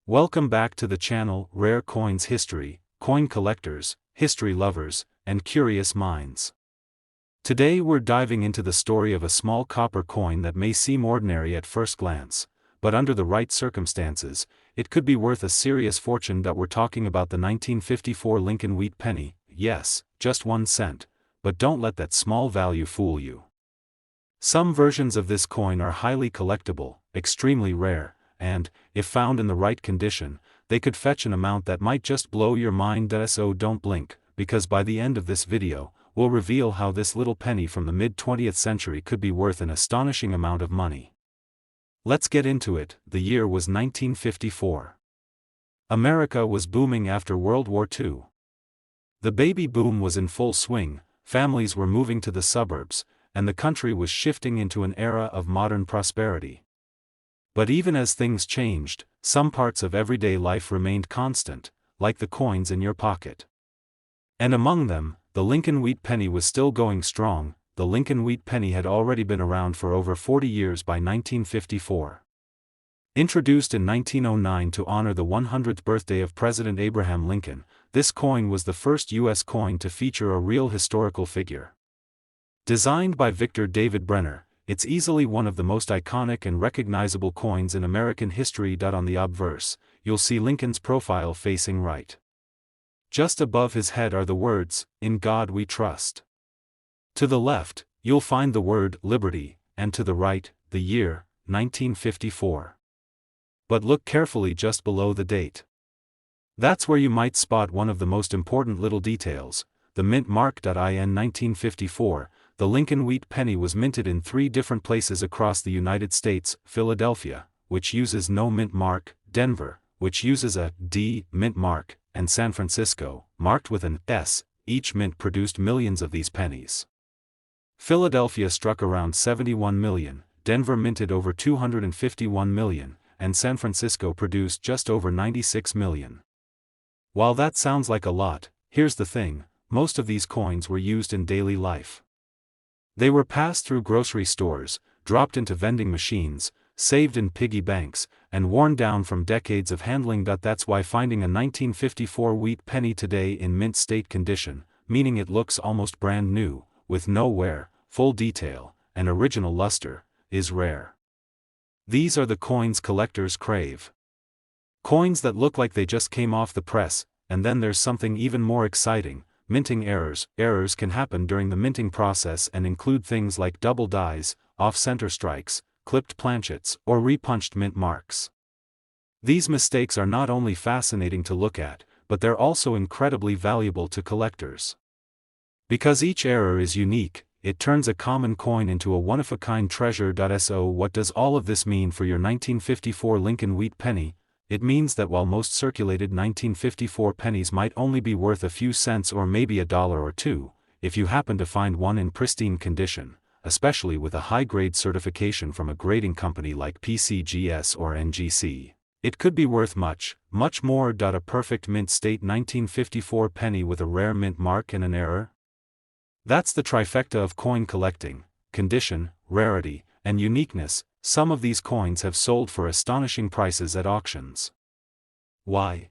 Welcome back to the channel, Rare Coins History, coin collectors, history lovers, and curious minds. Today we're diving into the story of a small copper coin that may seem ordinary at first glance, but under the right circumstances, it could be worth a serious fortune. We're talking about the 1954 Lincoln Wheat Penny. Yes, just 1 cent, but don't let that small value fool you. Some versions of this coin are highly collectible, extremely rare, and, if found in the right condition, they could fetch an amount that might just blow your mind. So don't blink, because by the end of this video, we'll reveal how this little penny from the mid-20th century could be worth an astonishing amount of money. Let's get into it. The year was 1954. America was booming after World War II. The baby boom was in full swing, families were moving to the suburbs, and the country was shifting into an era of modern prosperity. But even as things changed, some parts of everyday life remained constant, like the coins in your pocket. And among them, the Lincoln Wheat Penny was still going strong. The Lincoln Wheat Penny had already been around for over 40 years by 1954. Introduced in 1909 to honor the 100th birthday of President Abraham Lincoln, this coin was the first U.S. coin to feature a real historical figure. Designed by Victor David Brenner, it's easily one of the most iconic and recognizable coins in American history. On the obverse, you'll see Lincoln's profile facing right. Just above his head are the words, "In God We Trust." To the left, you'll find the word "Liberty," and to the right, the year, 1954. But look carefully just below the date. That's where you might spot one of the most important little details, the mint mark. In 1954, the Lincoln Wheat Penny was minted in 3 different places across the United States: Philadelphia, which uses no mint mark; Denver, which uses a D mint mark; and San Francisco, marked with an S. Each mint produced millions of these pennies. Philadelphia struck around 71 million, Denver minted over 251 million, and San Francisco produced just over 96 million. While that sounds like a lot, here's the thing: most of these coins were used in daily life. They were passed through grocery stores, dropped into vending machines, saved in piggy banks, and worn down from decades of handling. That's why finding a 1954 wheat penny today in mint state condition, meaning it looks almost brand new, with no wear, full detail, and original luster, is rare. These are the coins collectors crave. Coins that look like they just came off the press. And then there's something even more exciting: minting errors. Errors can happen during the minting process and include things like double dies, off-center strikes, clipped planchets, or repunched mint marks. These mistakes are not only fascinating to look at, but they're also incredibly valuable to collectors. Because each error is unique, it turns a common coin into a one-of-a-kind treasure. So what does all of this mean for your 1954 Lincoln Wheat Penny? It means that while most circulated 1954 pennies might only be worth a few cents or maybe $1 or $2, if you happen to find one in pristine condition, especially with a high-grade certification from a grading company like PCGS or NGC, it could be worth much, much more. A perfect mint state 1954 penny with a rare mint mark and an error? That's the trifecta of coin collecting: condition, rarity, and uniqueness. Some of these coins have sold for astonishing prices at auctions. Why?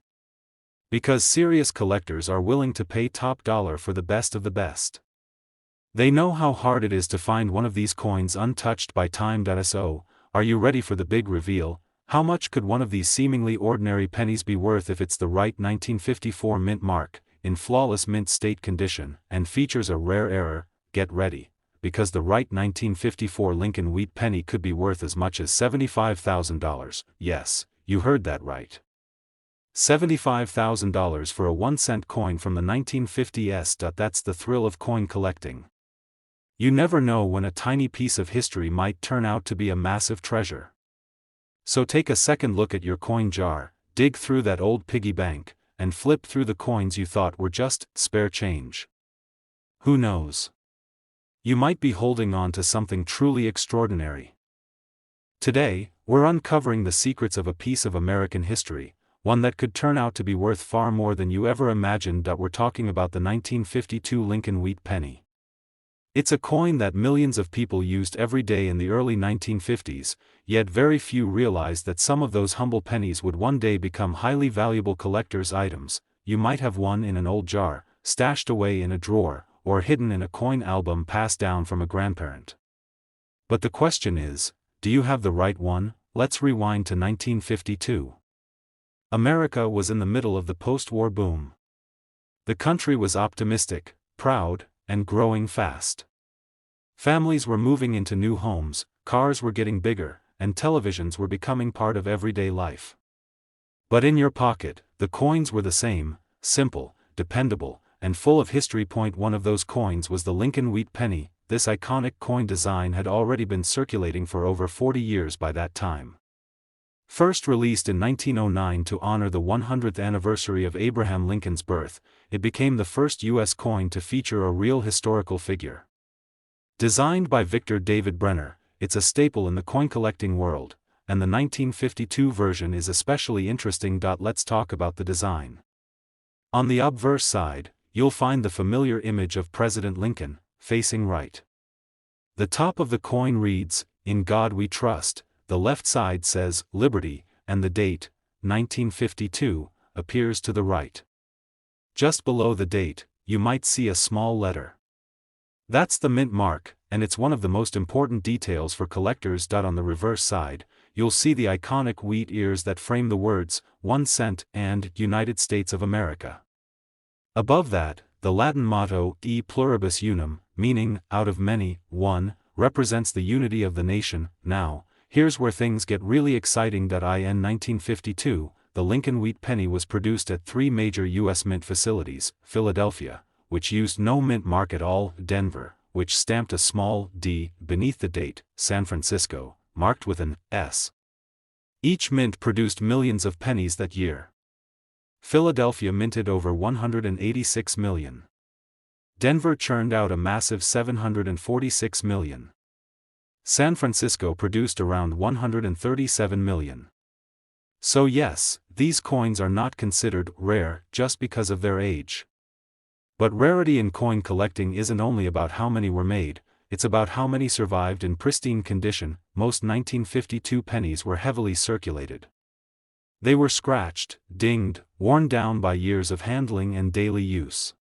Because serious collectors are willing to pay top dollar for the best of the best. They know how hard it is to find one of these coins untouched by time. So, are you ready for the big reveal? How much could one of these seemingly ordinary pennies be worth if it's the right 1954 mint mark, in flawless mint state condition, and features a rare error? Get ready, because the right 1954 Lincoln Wheat Penny could be worth as much as $75,000. Yes, you heard that right. $75,000 for a 1-cent coin from the 1950s. That's the thrill of coin collecting. You never know when a tiny piece of history might turn out to be a massive treasure. So take a second look at your coin jar, dig through that old piggy bank, and flip through the coins you thought were just spare change. Who knows? You might be holding on to something truly extraordinary. Today, we're uncovering the secrets of a piece of American history, one that could turn out to be worth far more than you ever imagined. We're talking about the 1952 Lincoln Wheat Penny. It's a coin that millions of people used every day in the early 1950s, yet very few realized that some of those humble pennies would one day become highly valuable collector's items. You might have one in an old jar, stashed away in a drawer, or hidden in a coin album passed down from a grandparent. But the question is, do you have the right one? Let's rewind to 1952. America was in the middle of the post-war boom. The country was optimistic, proud, and growing fast. Families were moving into new homes, cars were getting bigger, and televisions were becoming part of everyday life. But in your pocket, the coins were the same, simple, dependable, and full of history. One of those coins was the Lincoln Wheat Penny. This iconic coin design had already been circulating for over 40 years by that time. First released in 1909 to honor the 100th anniversary of Abraham Lincoln's birth, it became the first U.S. coin to feature a real historical figure. Designed by Victor David Brenner, it's a staple in the coin collecting world, and the 1952 version is especially interesting. Let's talk about the design. On the obverse side, you'll find the familiar image of President Lincoln, facing right. The top of the coin reads, "In God We Trust," the left side says, "Liberty," and the date, 1952, appears to the right. Just below the date, you might see a small letter. That's the mint mark, and it's one of the most important details for collectors. On the reverse side, you'll see the iconic wheat ears that frame the words, 1 cent and United States of America. Above that, the Latin motto, E pluribus unum, meaning, out of many, one, represents the unity of the nation. Now, here's where things get really exciting. In 1952, the Lincoln Wheat Penny was produced at 3 major U.S. mint facilities: Philadelphia, which used no mint mark at all; Denver, which stamped a small D beneath the date; San Francisco, marked with an S. Each mint produced millions of pennies that year. Philadelphia minted over 186 million. Denver churned out a massive 746 million. San Francisco produced around 137 million. So yes, these coins are not considered rare just because of their age. But rarity in coin collecting isn't only about how many were made, it's about how many survived in pristine condition. Most 1952 pennies were heavily circulated. They were scratched, dinged, worn down by years of handling and daily use.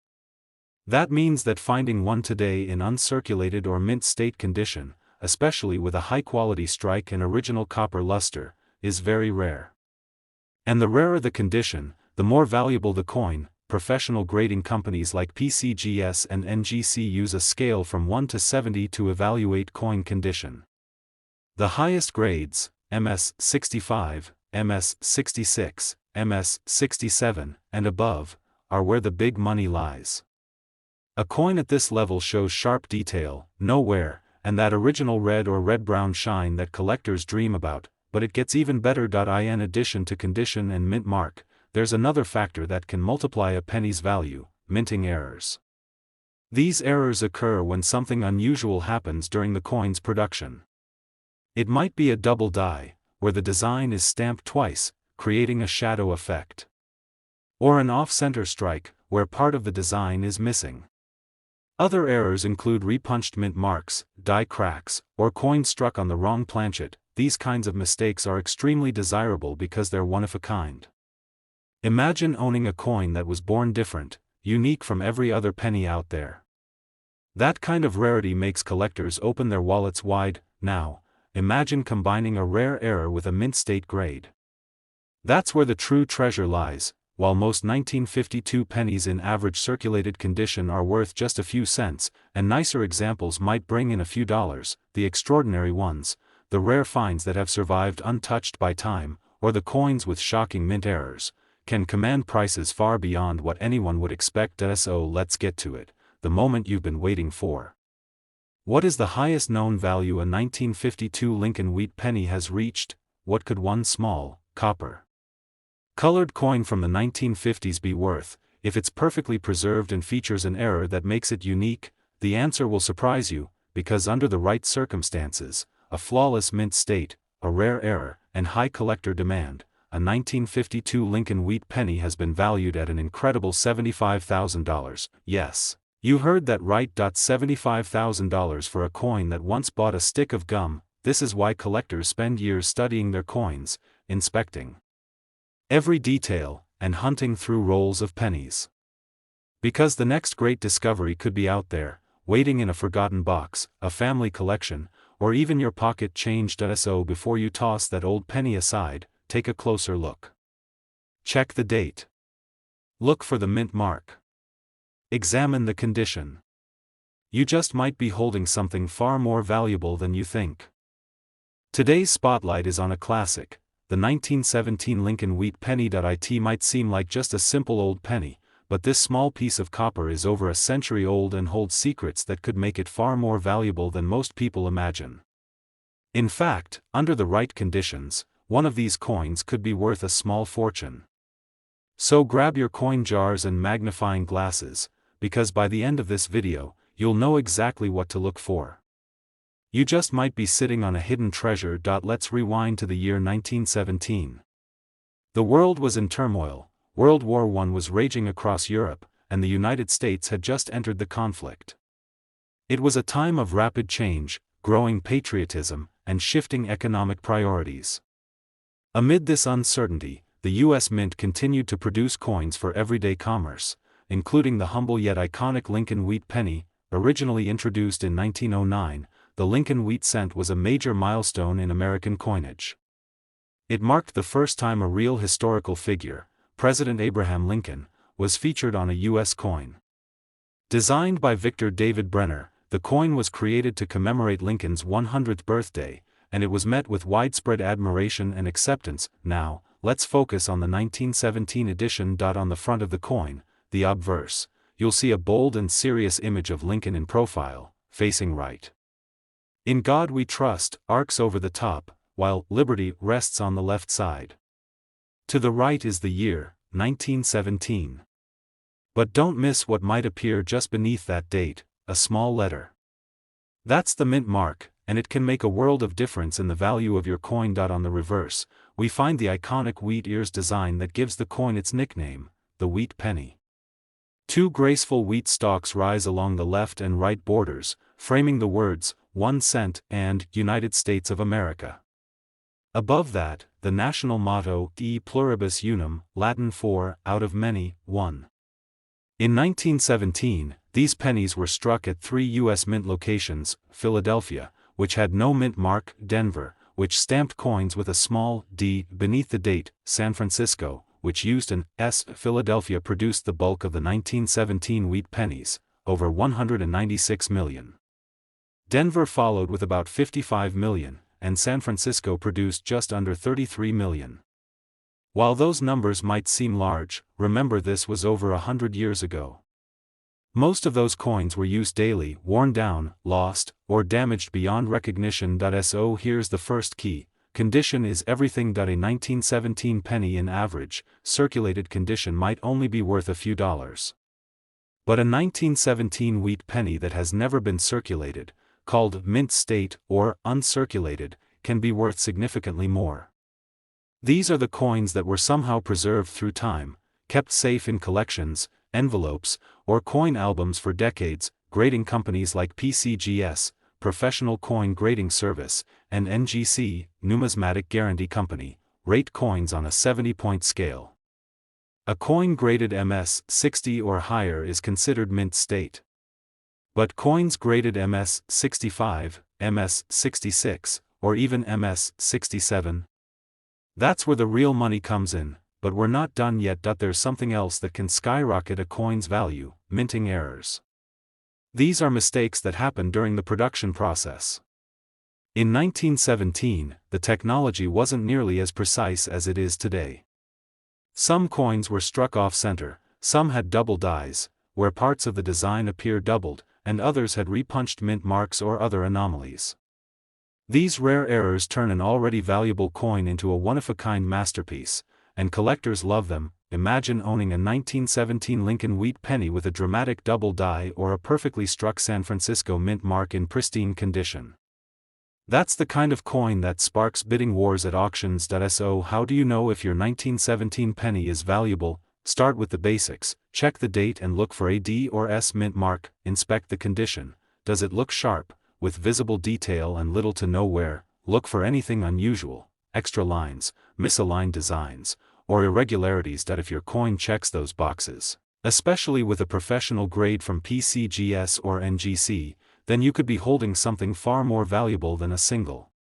That means that finding one today in uncirculated or mint state condition, especially with a high-quality strike and original copper luster, is very rare. And the rarer the condition, the more valuable the coin. Professional grading companies like PCGS and NGC use a scale from 1 to 70 to evaluate coin condition. The highest grades, MS 65, MS 66, MS 67, and above, are where the big money lies. A coin at this level shows sharp detail, no wear, and that original red or red-brown shine that collectors dream about. But it gets even better. In addition to condition and mint mark, there's another factor that can multiply a penny's value: minting errors. These errors occur when something unusual happens during the coin's production. It might be a double die, where the design is stamped twice, creating a shadow effect. Or an off-center strike, where part of the design is missing. Other errors include repunched mint marks, die cracks, or coins struck on the wrong planchet. These kinds of mistakes are extremely desirable because they're one of a kind. Imagine owning a coin that was born different, unique from every other penny out there. That kind of rarity makes collectors open their wallets wide. Now, imagine combining a rare error with a mint state grade. That's where the true treasure lies. While most 1952 pennies in average circulated condition are worth just a few cents, and nicer examples might bring in a few dollars, the extraordinary ones, the rare finds that have survived untouched by time, or the coins with shocking mint errors, can command prices far beyond what anyone would expect. So let's get to it, the moment you've been waiting for. What is the highest known value a 1952 Lincoln Wheat Penny has reached? What could one small, copper colored coin from the 1950s be worth, if it's perfectly preserved and features an error that makes it unique? The answer will surprise you, because under the right circumstances, a flawless mint state, a rare error, and high collector demand, a 1952 Lincoln Wheat Penny has been valued at an incredible $75,000. Yes, You heard that right. $75,000 for a coin that once bought a stick of gum. This is why collectors spend years studying their coins, inspecting every detail, and hunting through rolls of pennies. Because the next great discovery could be out there, waiting in a forgotten box, a family collection, or even your pocket change. So before you toss that old penny aside, take a closer look. Check the date. Look for the mint mark. Examine the condition. You just might be holding something far more valuable than you think. Today's spotlight is on a classic, the 1917 Lincoln Wheat Penny. It might seem like just a simple old penny, but this small piece of copper is over a century old and holds secrets that could make it far more valuable than most people imagine. In fact, under the right conditions, one of these coins could be worth a small fortune. So grab your coin jars and magnifying glasses, because by the end of this video, you'll know exactly what to look for. You just might be sitting on a hidden treasure. Let's rewind to the year 1917. The world was in turmoil. World War I was raging across Europe, and the United States had just entered the conflict. It was a time of rapid change, growing patriotism, and shifting economic priorities. Amid this uncertainty, the U.S. Mint continued to produce coins for everyday commerce, including the humble yet iconic Lincoln Wheat Penny. Originally introduced in 1909, the Lincoln Wheat Cent was a major milestone in American coinage. It marked the first time a real historical figure, President Abraham Lincoln, was featured on a U.S. coin. Designed by Victor David Brenner, the coin was created to commemorate Lincoln's 100th birthday, and it was met with widespread admiration and acceptance. Now, let's focus on the 1917 edition. On the front of the coin, the obverse, you'll see a bold and serious image of Lincoln in profile, facing right. "In God We Trust" arcs over the top, while "Liberty" rests on the left side. To the right is the year, 1917. But don't miss what might appear just beneath that date, a small letter. That's the mint mark, and it can make a world of difference in the value of your coin. On the reverse, we find the iconic wheat ears design that gives the coin its nickname, the Wheat Penny. Two graceful wheat stalks rise along the left and right borders, framing the words, 1 cent, and United States of America. Above that, the national motto, E pluribus unum, Latin for, out of many, one. In 1917, these pennies were struck at 3 U.S. Mint locations: Philadelphia, which had no mint mark; Denver, which stamped coins with a small d beneath the date; San Francisco, which used an S. Philadelphia produced the bulk of the 1917 wheat pennies, over 196 million. Denver followed with about 55 million, and San Francisco produced just under 33 million. While those numbers might seem large, remember this was over 100 years ago. Most of those coins were used daily, worn down, lost, or damaged beyond recognition. So here's the first key: condition is everything. A 1917 penny in average, circulated condition might only be worth a few dollars. But a 1917 wheat penny that has never been circulated, called mint state or uncirculated, can be worth significantly more. These are the coins that were somehow preserved through time, kept safe in collections, envelopes, or coin albums for decades. Grading companies like PCGS, Professional Coin Grading Service, and NGC, Numismatic Guarantee Company, rate coins on a 70-point scale. A coin graded MS 60 or higher is considered mint state. But coins graded MS 65, MS 66, or even MS 67? That's where the real money comes in, but we're not done yet. There's something else that can skyrocket a coin's value: minting errors. These are mistakes that happen during the production process. In 1917, the technology wasn't nearly as precise as it is today. Some coins were struck off-center, some had double dies, where parts of the design appear doubled, and others had repunched mint marks or other anomalies. These rare errors turn an already valuable coin into a one-of-a-kind masterpiece, and collectors love them. Imagine owning a 1917 Lincoln Wheat Penny with a dramatic double die or a perfectly struck San Francisco mint mark in pristine condition. That's the kind of coin that sparks bidding wars at auctions. So how do you know if your 1917 penny is valuable? Start with the basics, check the date and look for a D or S mint mark, inspect the condition. Does it look sharp, with visible detail and little to no wear? Look for anything unusual, extra lines, misaligned designs, or irregularities. That if your coin checks those boxes, especially with a professional grade from PCGS or NGC, then you could be holding something far more valuable than a single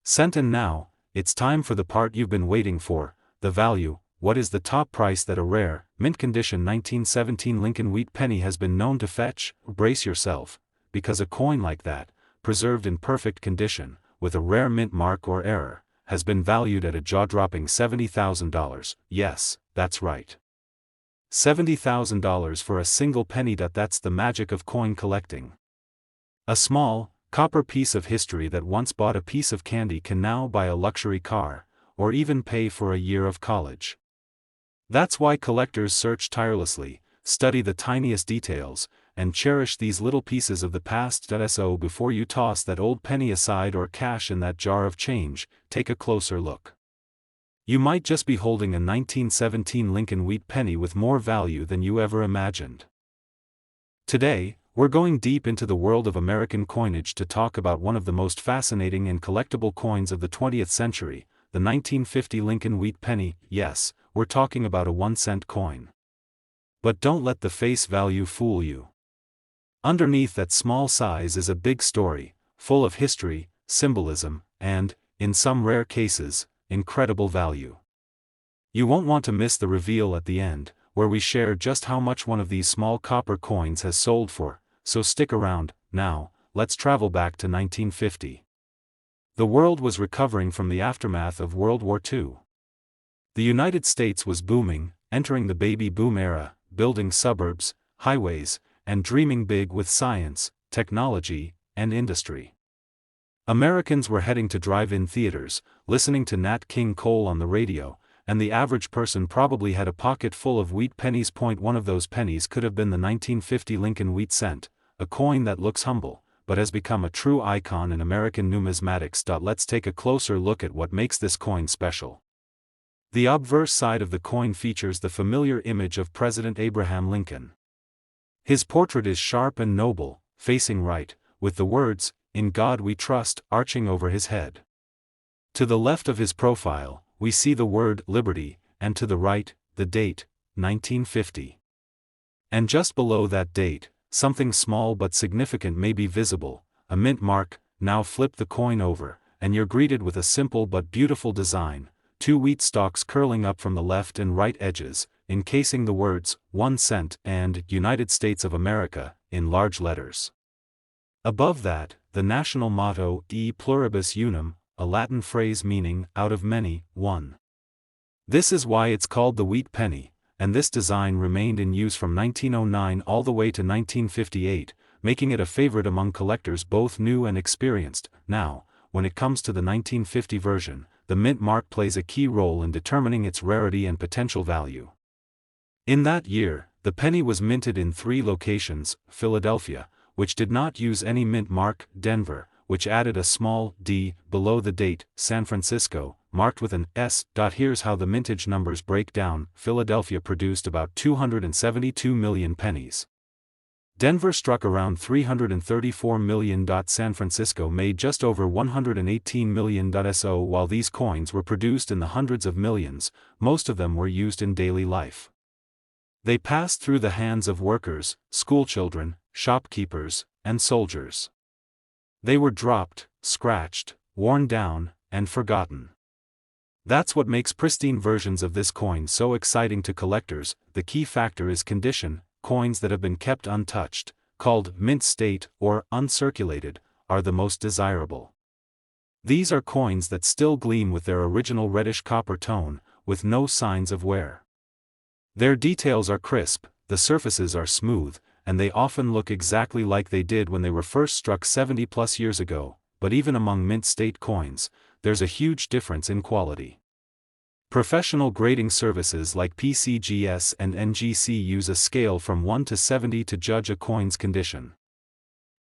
cent. And now, it's time for the part you've been waiting for, the value. What is the top price that a rare, mint condition 1917 Lincoln Wheat Penny has been known to fetch? Brace yourself, because a coin like that, preserved in perfect condition, with a rare mint mark or error, has been valued at a jaw-dropping $70,000. Yes, that's right. $70,000 for a single penny. That's the magic of coin collecting. A small, copper piece of history that once bought a piece of candy can now buy a luxury car, or even pay for a year of college. That's why collectors search tirelessly, study the tiniest details, and cherish these little pieces of the past. So before you toss that old penny aside or cash in that jar of change, take a closer look. You might just be holding a 1917 Lincoln Wheat Penny with more value than you ever imagined. Today, we're going deep into the world of American coinage to talk about one of the most fascinating and collectible coins of the 20th century, the 1950 Lincoln Wheat Penny. Yes, we're talking about a 1-cent coin. But don't let the face value fool you. Underneath that small size is a big story, full of history, symbolism, and, in some rare cases, incredible value. You won't want to miss the reveal at the end, where we share just how much one of these small copper coins has sold for, so stick around. Now, let's travel back to 1950. The world was recovering from the aftermath of World War II. The United States was booming, entering the baby boom era, building suburbs, highways, and dreaming big with science, technology, and industry. Americans were heading to drive-in theaters, listening to Nat King Cole on the radio, and the average person probably had a pocket full of wheat pennies. One of those pennies could have been the 1950 Lincoln Wheat Cent, a coin that looks humble, but has become a true icon in American numismatics. Let's take a closer look at what makes this coin special. The obverse side of the coin features the familiar image of President Abraham Lincoln. His portrait is sharp and noble, facing right, with the words, "In God We Trust," arching over his head. To the left of his profile, we see the word Liberty, and to the right, the date, 1950. And just below that date, something small but significant may be visible, a mint mark. Now flip the coin over, and you're greeted with a simple but beautiful design, 2 wheat stalks curling up from the left and right edges, encasing the words, 1 cent and United States of America, in large letters. Above that, the national motto, E pluribus unum, a Latin phrase meaning, out of many, one. This is why it's called the wheat penny, and this design remained in use from 1909 all the way to 1958, making it a favorite among collectors both new and experienced. Now, when it comes to the 1950 version, the mint mark plays a key role in determining its rarity and potential value. In that year, the penny was minted in 3 locations: Philadelphia, which did not use any mint mark; Denver, which added a small D below the date; San Francisco, marked with an S. Here's how the mintage numbers break down. Philadelphia produced about 272 million pennies. Denver struck around 334 million. San Francisco made just over 118 million. So while these coins were produced in the hundreds of millions, most of them were used in daily life. They passed through the hands of workers, schoolchildren, shopkeepers, and soldiers. They were dropped, scratched, worn down, and forgotten. That's what makes pristine versions of this coin so exciting to collectors. The key factor is condition. Coins that have been kept untouched, called mint state or uncirculated, are the most desirable. These are coins that still gleam with their original reddish copper tone, with no signs of wear. Their details are crisp, the surfaces are smooth, and they often look exactly like they did when they were first struck 70+ years ago. But even among mint state coins, there's a huge difference in quality. Professional grading services like PCGS and NGC use a scale from 1 to 70 to judge a coin's condition.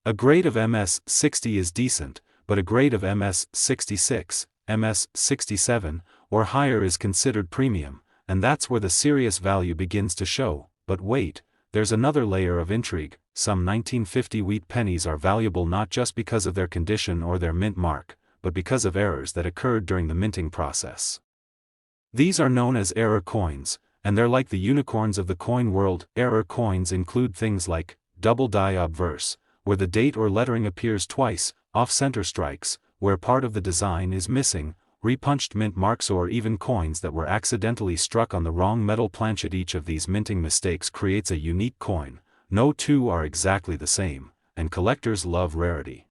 A grade of MS 60 is decent, but a grade of MS 66, MS 67, or higher is considered premium, and that's where the serious value begins to show. But wait, there's another layer of intrigue. Some 1950 wheat pennies are valuable not just because of their condition or their mint mark, but because of errors that occurred during the minting process. These are known as error coins, and they're like the unicorns of the coin world. Error coins include things like double die obverse, where the date or lettering appears twice, off-center strikes, where part of the design is missing, repunched mint marks, or even coins that were accidentally struck on the wrong metal planchet. Each of these minting mistakes creates a unique coin. No two are exactly the same, and collectors love rarity.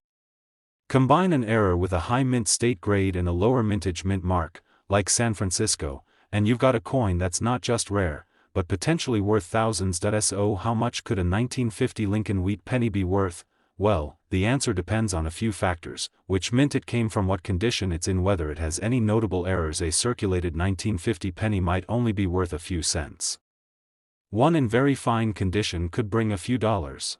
Combine an error with a high mint state grade and a lower mintage mint mark, like San Francisco, and you've got a coin that's not just rare, but potentially worth thousands. So how much could a 1950 Lincoln wheat penny be worth? Well, the answer depends on a few factors: which mint it came from, what condition it's in, whether it has any notable errors. A circulated 1950 penny might only be worth a few cents. One in very fine condition could bring a few dollars.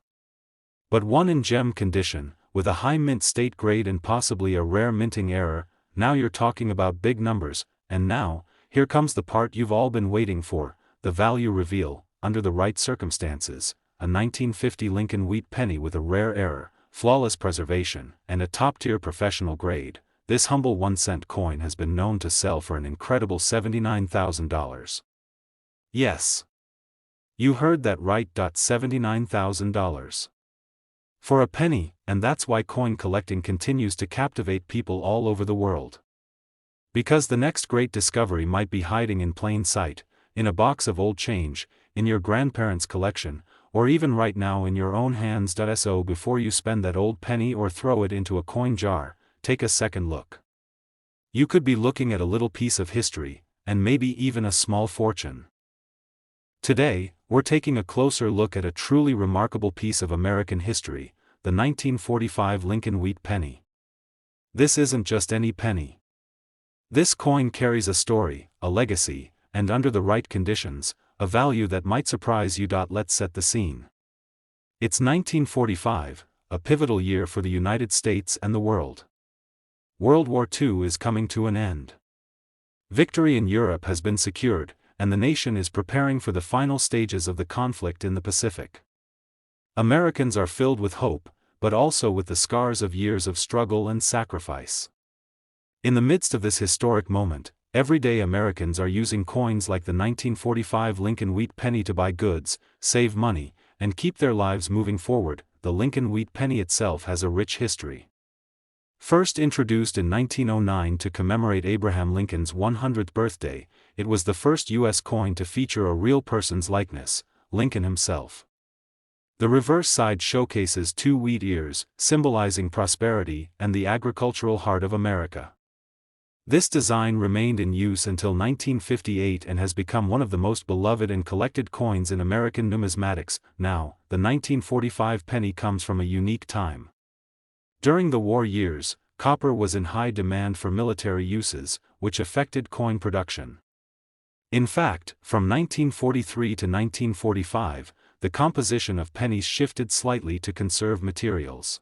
But one in gem condition, with a high mint state grade and possibly a rare minting error, now you're talking about big numbers. And now, here comes the part you've all been waiting for, the value reveal. Under the right circumstances, a 1950 Lincoln wheat penny with a rare error, flawless preservation, and a top-tier professional grade, this humble 1-cent coin has been known to sell for an incredible $79,000. Yes. You heard that right. $79,000. For a penny, and that's why coin collecting continues to captivate people all over the world. Because the next great discovery might be hiding in plain sight, in a box of old change, in your grandparents' collection, or even right now in your own hands. So before you spend that old penny or throw it into a coin jar, take a second look. You could be looking at a little piece of history, and maybe even a small fortune. Today, we're taking a closer look at a truly remarkable piece of American history, the 1945 Lincoln wheat penny. This isn't just any penny. This coin carries a story, a legacy, and under the right conditions, a value that might surprise you. Let's set the scene. It's 1945, a pivotal year for the United States and the world. World War II is coming to an end. Victory in Europe has been secured, and the nation is preparing for the final stages of the conflict in the Pacific. Americans are filled with hope, but also with the scars of years of struggle and sacrifice. In the midst of this historic moment, everyday Americans are using coins like the 1945 Lincoln wheat penny to buy goods, save money, and keep their lives moving forward. The Lincoln wheat penny itself has a rich history. First introduced in 1909 to commemorate Abraham Lincoln's 100th birthday, it was the first U.S. coin to feature a real person's likeness, Lincoln himself. The reverse side showcases 2 wheat ears, symbolizing prosperity and the agricultural heart of America. This design remained in use until 1958 and has become one of the most beloved and collected coins in American numismatics. Now, the 1945 penny comes from a unique time. During the war years, copper was in high demand for military uses, which affected coin production. In fact, from 1943 to 1945, the composition of pennies shifted slightly to conserve materials.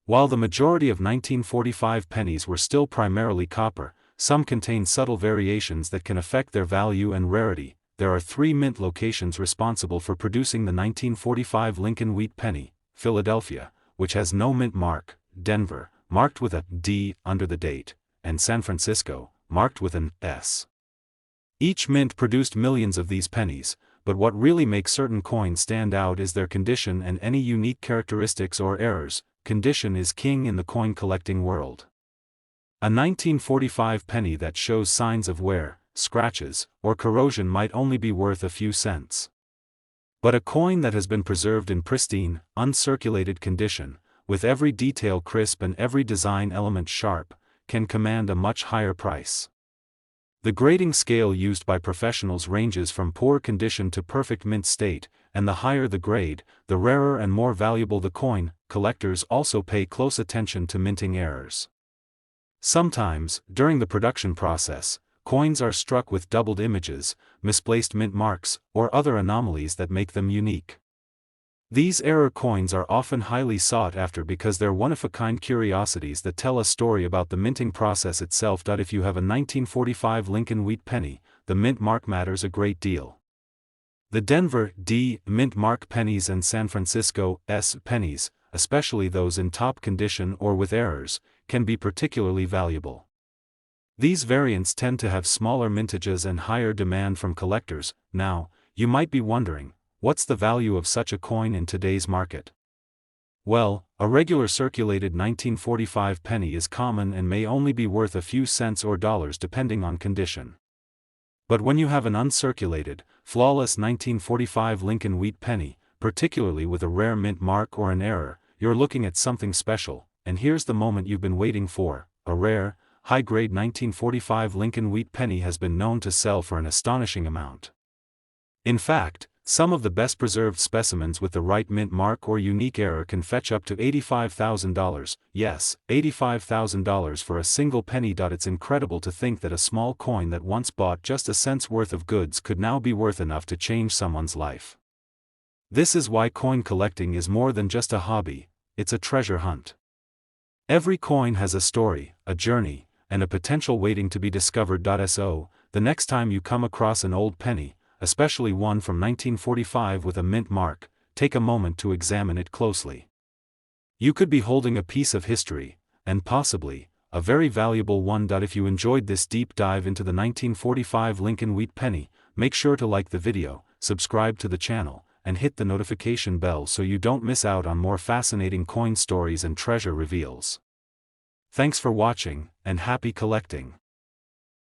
While the majority of 1945 pennies were still primarily copper, some contain subtle variations that can affect their value and rarity. There are 3 mint locations responsible for producing the 1945 Lincoln wheat penny: Philadelphia, which has no mint mark; Denver, marked with a D under the date; and San Francisco, marked with an S. Each mint produced millions of these pennies, but what really makes certain coins stand out is their condition and any unique characteristics or errors. Condition is king in the coin collecting world. A 1945 penny that shows signs of wear, scratches, or corrosion might only be worth a few cents. But a coin that has been preserved in pristine, uncirculated condition, with every detail crisp and every design element sharp, can command a much higher price. The grading scale used by professionals ranges from poor condition to perfect mint state, and the higher the grade, the rarer and more valuable the coin. Collectors also pay close attention to minting errors. Sometimes, during the production process, coins are struck with doubled images, misplaced mint marks, or other anomalies that make them unique. These error coins are often highly sought after because they're one-of-a-kind curiosities that tell a story about the minting process itself. If you have a 1945 Lincoln wheat penny, the mint mark matters a great deal. The Denver D. mint mark pennies and San Francisco S. pennies, especially those in top condition or with errors, can be particularly valuable. These variants tend to have smaller mintages and higher demand from collectors. Now, you might be wondering, what's the value of such a coin in today's market? Well, a regular circulated 1945 penny is common and may only be worth a few cents or dollars depending on condition. But when you have an uncirculated, flawless 1945 Lincoln Wheat Penny, particularly with a rare mint mark or an error, you're looking at something special, and here's the moment you've been waiting for. A rare, high-grade 1945 Lincoln Wheat Penny has been known to sell for an astonishing amount. In fact, some of the best preserved specimens with the right mint mark or unique error can fetch up to $85,000, yes, $85,000 for a single penny. It's incredible to think that a small coin that once bought just a cent's worth of goods could now be worth enough to change someone's life. This is why coin collecting is more than just a hobby, it's a treasure hunt. Every coin has a story, a journey, and a potential waiting to be discovered. So, the next time you come across an old penny, especially one from 1945 with a mint mark, take a moment to examine it closely. You could be holding a piece of history, and possibly, a very valuable one. If you enjoyed this deep dive into the 1945 Lincoln Wheat Penny, make sure to like the video, subscribe to the channel, and hit the notification bell so you don't miss out on more fascinating coin stories and treasure reveals. Thanks for watching, and happy collecting!